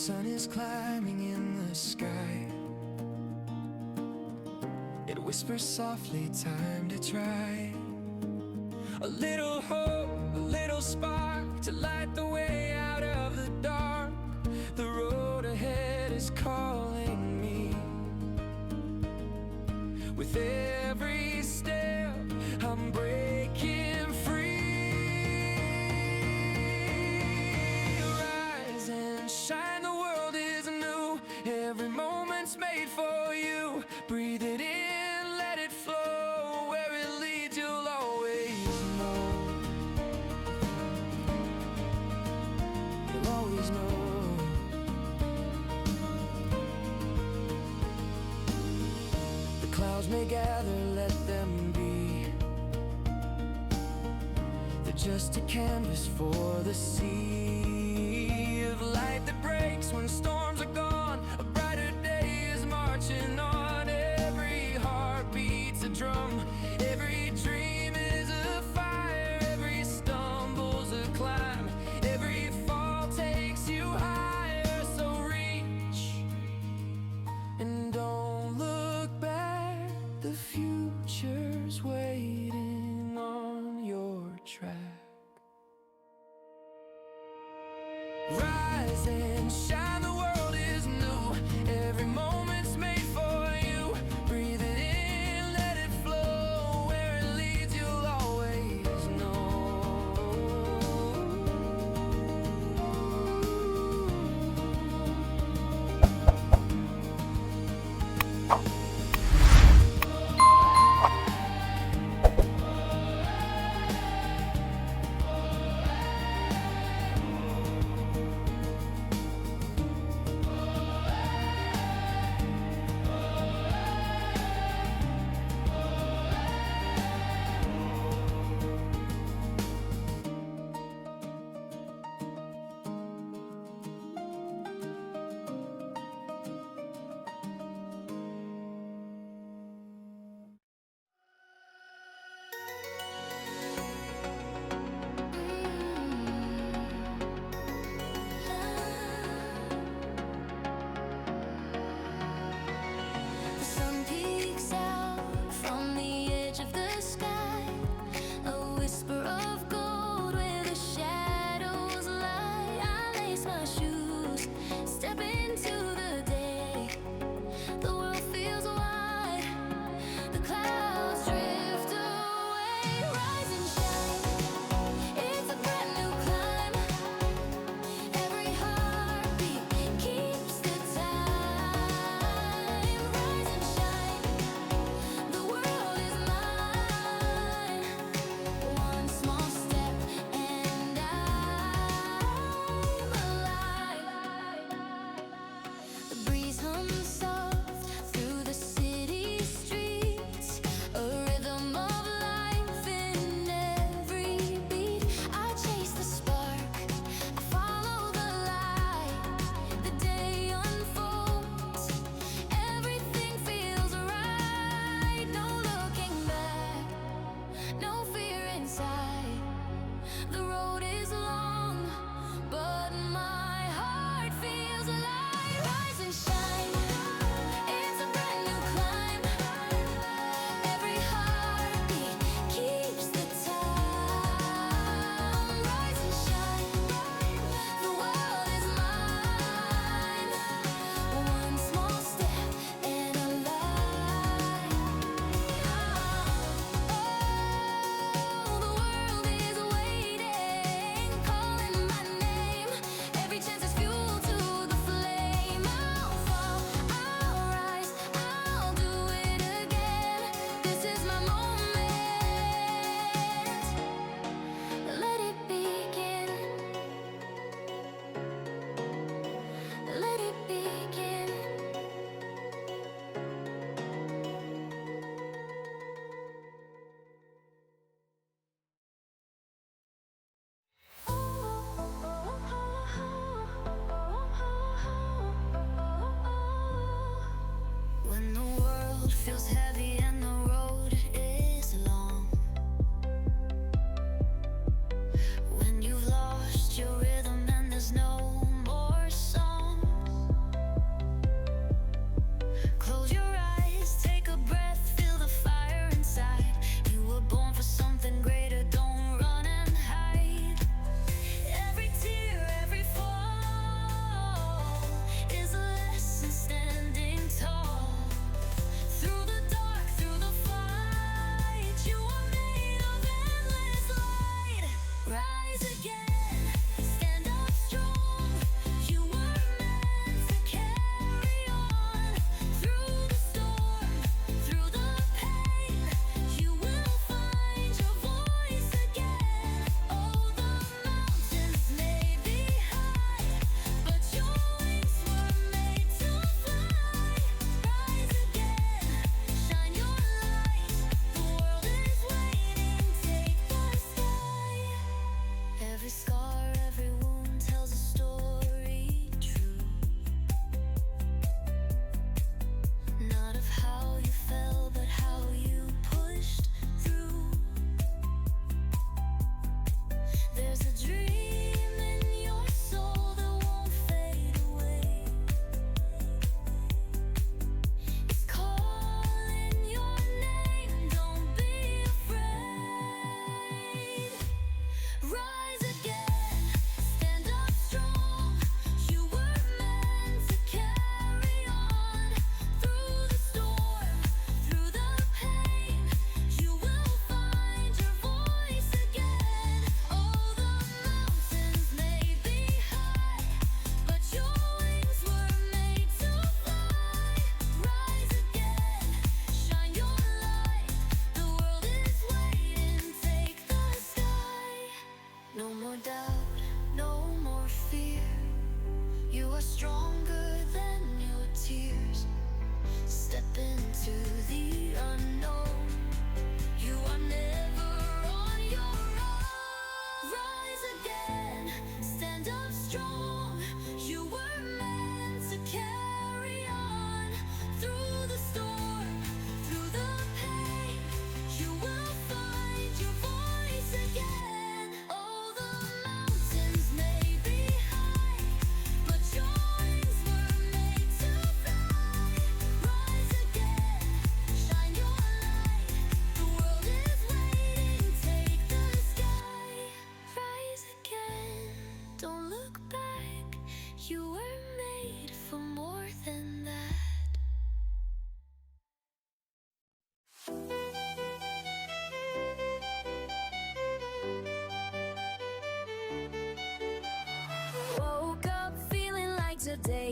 sun is climbing in the sky. It whispers softly, time to try. A little hope, a little spark to light the way out of the dark. The road ahead is calling me. With every step, I'm breaking free. Rise and shine, the world is new. Every moment's made for you. Breathe it in, let it flow. Where it leads, you'll always know. You'll always know. The clouds may gather, let them be. They're just a canvas for the sea of light that breaks when storms are gone. A brighter day is marching on. Every heart beats a drum. Every dream is a fire. Every stumble's a climb. Every fall takes you higher. So reach and don't look back. The future's waiting on your track. Rise and shine, the world is new. Every moment's made for you. Breathe it in, let it flow. Where it leads, you'll always know. The sun peeks out from the edge of the sky, a whisper of gold where the shadows lie. I lace my shoes, step into the day. The world feels wide, the clouds drift away. Rise and shine, it's a brand new climb. Every heartbeat keeps the time. Rise and shine, the world is mine. One small step and I'm alive.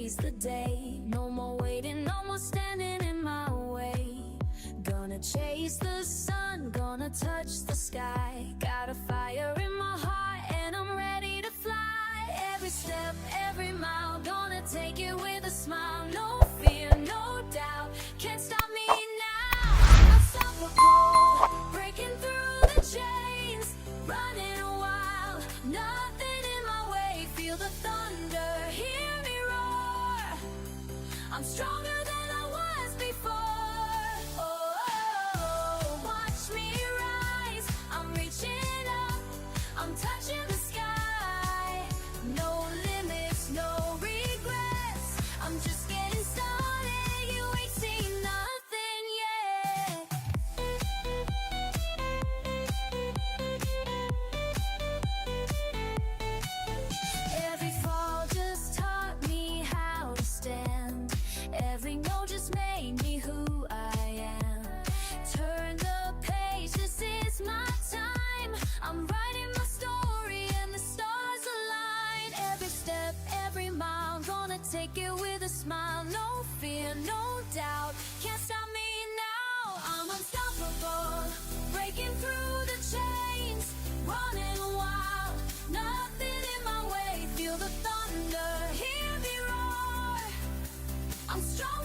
today's the day. No more waiting, no more standing in my way. Gonna chase the sun, gonna touch the sky. Got a fire in my heart and I'm ready to fly. Every step, every mile, gonna take it with a smile. No fear, no doubt, can't stop me now. Unstoppable, breaking through the chains, running wild, nothing in my way. Feel the thunder, hear me roar. I'm stronger than I was before. Oh, watch me rise, I'm reaching up, I'm touching the sky. No limits, no regrets, I'm just getting started. You ain't seen nothing yet. Every fall just taught me how to stand. Every no just made me who I am. Turn the page, this is my time. I'm writing my story and the stars align. Every step, every mile, gonna take it with a smile. No fear, no doubt, can't stop me now. I'm unstoppable, breaking through the chains, running wild, nothing in my way. Feel the thunder, hear me roar. I'm strong.